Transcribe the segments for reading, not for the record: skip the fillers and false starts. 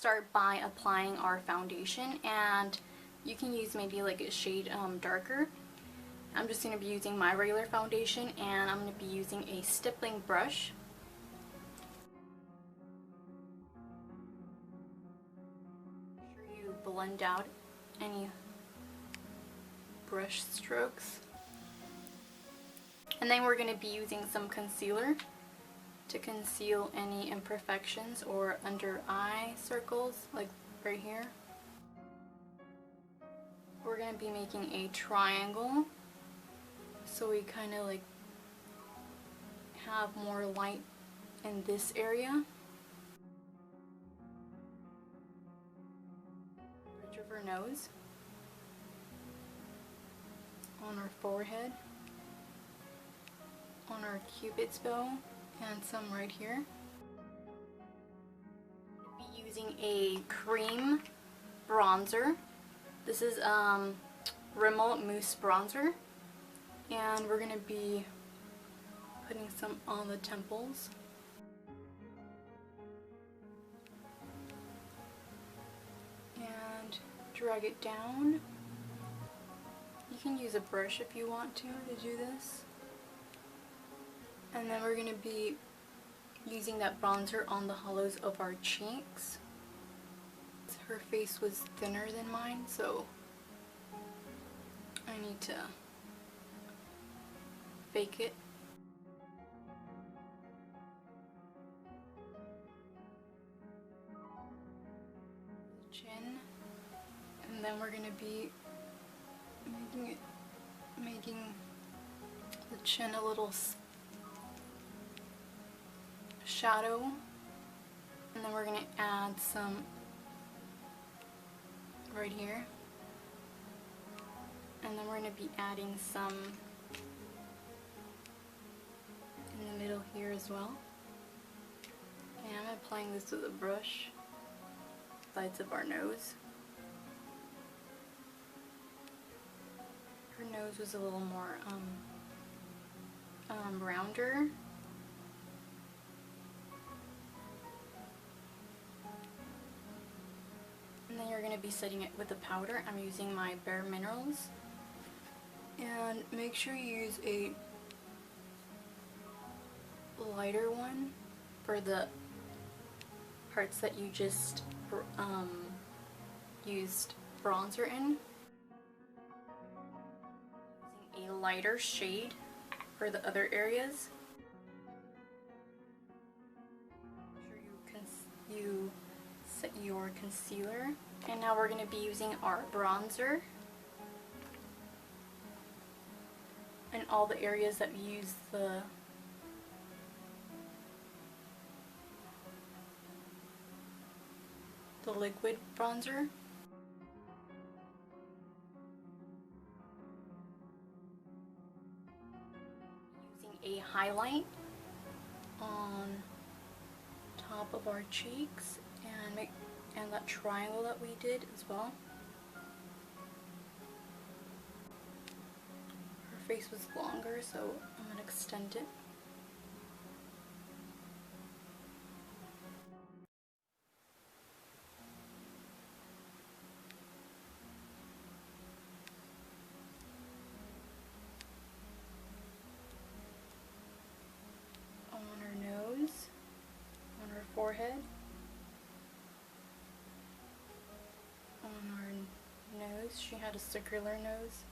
start by applying our foundation, and you can use maybe like a shade darker. I'm just going to be using my regular foundation, and I'm going to be using a stippling brush. Make sure you blend out any brush strokes. And then we're going to be using some concealer to conceal any imperfections or under eye circles, like right here. We're going to be making a triangle, so we kind of like have more light in this area. Bridge of her nose, on our forehead, on our cupid's bow, and some right here. I'll be using a cream bronzer. This is Rimmel Mousse Bronzer, and we're going to be putting some on the temples. And drag it down. You can use a brush if you want to do this. And then we're going to be using that bronzer on the hollows of our cheeks. Her face was thinner than mine, so I need to fake it. Chin, and then we're going to be making the chin a little shadow, and then we're going to add some right here, and then we're going to be adding some in the middle here as well. And I'm applying this with a brush, sides of our nose. Her nose was a little more rounder. And then you're going to be setting it with a powder. I'm using my Bare Minerals. And make sure you use a lighter one for the parts that you just used bronzer in. Using a lighter shade for the other areas. Make sure you set your concealer. And now we're going to be using our bronzer in all the areas that we use the liquid bronzer. Using a highlight on top of our cheeks and that triangle that we did as well. Her face was longer, so I'm going to extend it. On her nose, on her forehead, on her nose. She had a circular nose.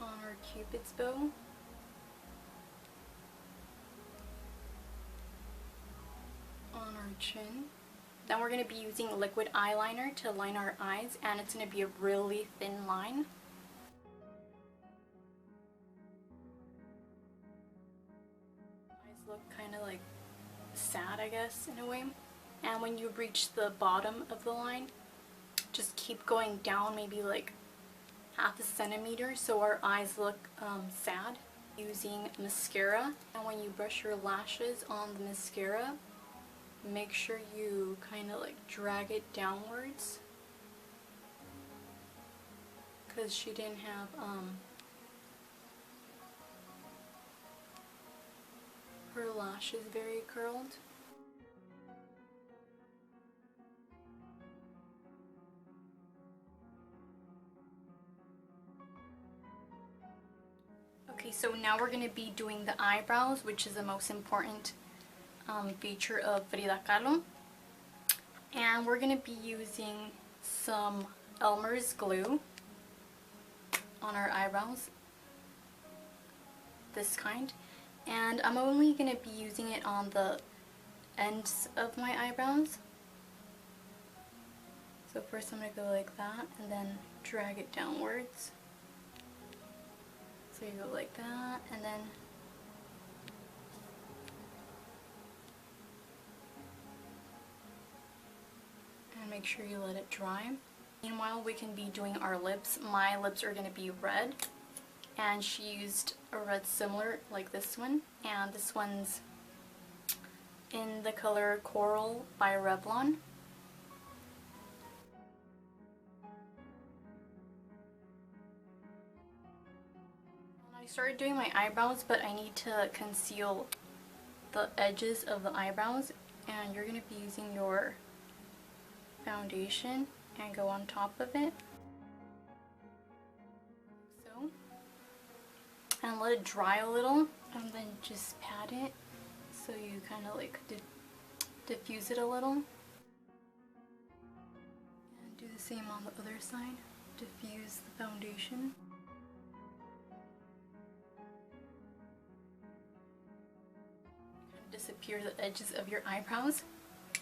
On her cupid's bow. On our chin. Then we're going to be using liquid eyeliner to line our eyes, and it's going to be a really thin line. Eyes look kind of like sad, I guess, in a way. And when you reach the bottom of the line, just keep going down maybe like half a centimeter so our eyes look sad. Using mascara, and when you brush your lashes on the mascara, make sure you kind of like drag it downwards. because she didn't have her lashes very curled. Okay, so now we're going to be doing the eyebrows, which is the most important feature of Frida Kahlo. And we're going to be using some Elmer's glue on our eyebrows, this kind. And I'm only going to be using it on the ends of my eyebrows. So first I'm going to go like that and then drag it downwards. So you go like that, and then make sure you let it dry. Meanwhile, we can be doing our lips. My lips are going to be red, and she used a red similar like this one, and this one's in the color Coral by Revlon. I started doing my eyebrows, but I need to conceal the edges of the eyebrows, and you're going to be using your foundation and go on top of it, so, and let it dry a little, and then just pat it so you kind of like diffuse it a little, and do the same on the other side. Diffuse the foundation. Disappear the edges of your eyebrows.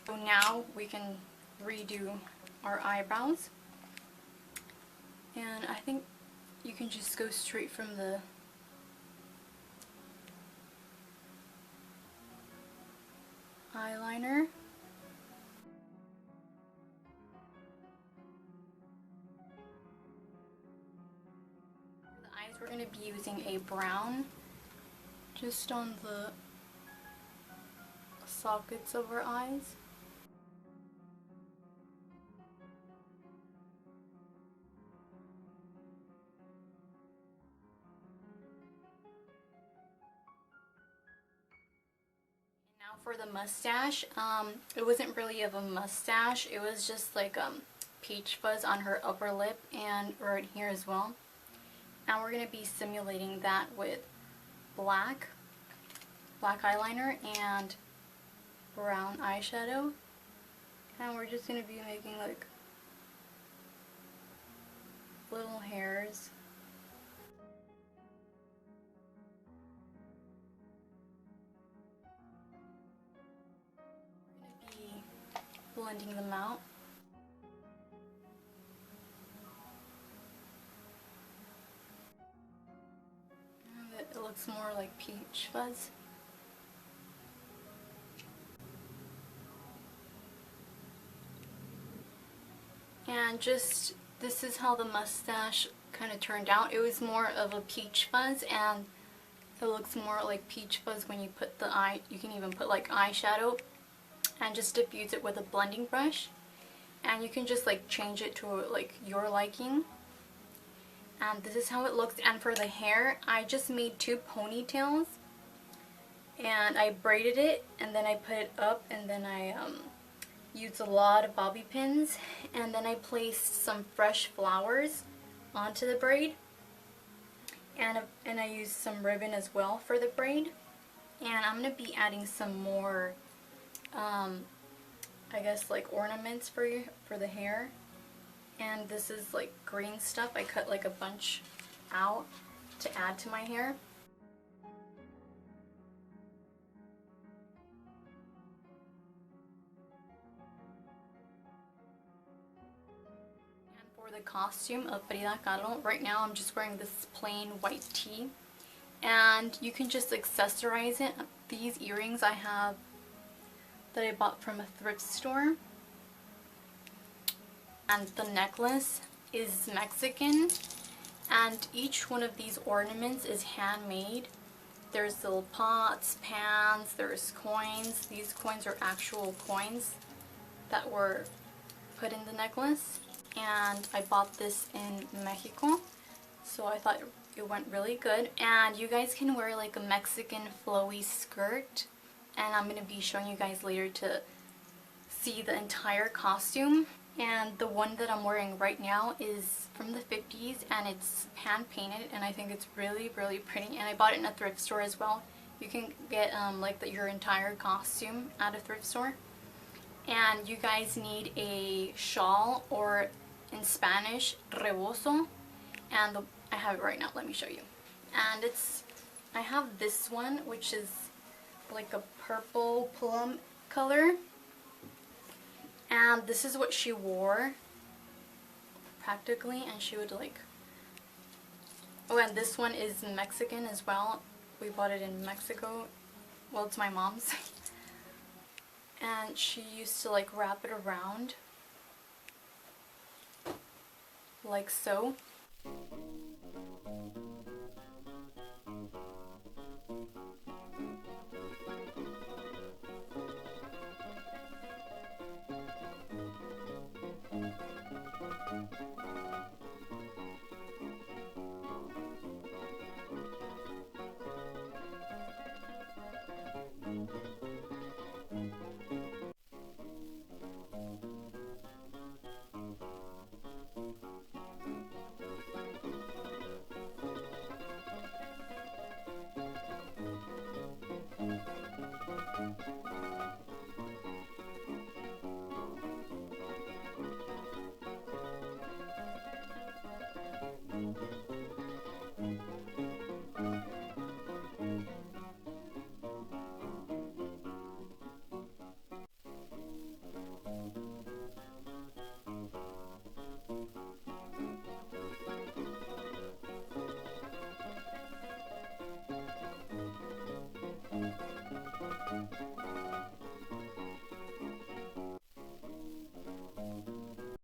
So now we can redo our eyebrows, and I think you can just go straight from the eyeliner. For the eyes, we're going to be using a brown just on the sockets of our eyes. And now for the mustache, it wasn't really of a mustache, it was just like peach fuzz on her upper lip and right here as well. And we're going to be simulating that with black eyeliner and brown eyeshadow, and we're just going to be making like little hairs. We're going to be blending them out. And it looks more like peach fuzz. And just, this is how the mustache kind of turned out. It was more of a peach fuzz, and it looks more like peach fuzz when you put the eye. You can even put like eyeshadow and just diffuse it with a blending brush, and you can just like change it to like your liking. And this is how it looks. And for the hair, I just made 2 ponytails, and I braided it, and then I put it up, and then I used a lot of bobby pins, and then I placed some fresh flowers onto the braid, and I used some ribbon as well for the braid. And I'm going to be adding some more I guess like ornaments for the hair. And this is like green stuff. I cut like a bunch out to add to my hair. For the costume of Frida Kahlo, right now I'm just wearing this plain white tee, and you can just accessorize it. These earrings I have that I bought from a thrift store, and the necklace is Mexican, and each one of these ornaments is handmade. There's little pots, pans, there's coins. These coins are actual coins that were put in the necklace. and I bought this in Mexico, so I thought it went really good. And you guys can wear like a Mexican flowy skirt, and I'm going to be showing you guys later to see the entire costume. And the one that I'm wearing right now is from the 50s, and it's hand painted, and I think it's really, really pretty. And I bought it in a thrift store as well. You can get like your entire costume at a thrift store. And you guys need a shawl, or in Spanish, rebozo. And I have it right now, let me show you. And I have this one, which is like a purple plum color. And this is what she wore practically, and she would like, oh, and this one is Mexican as well. We bought it in Mexico. Well, it's my mom's. And she used to like wrap it around like so.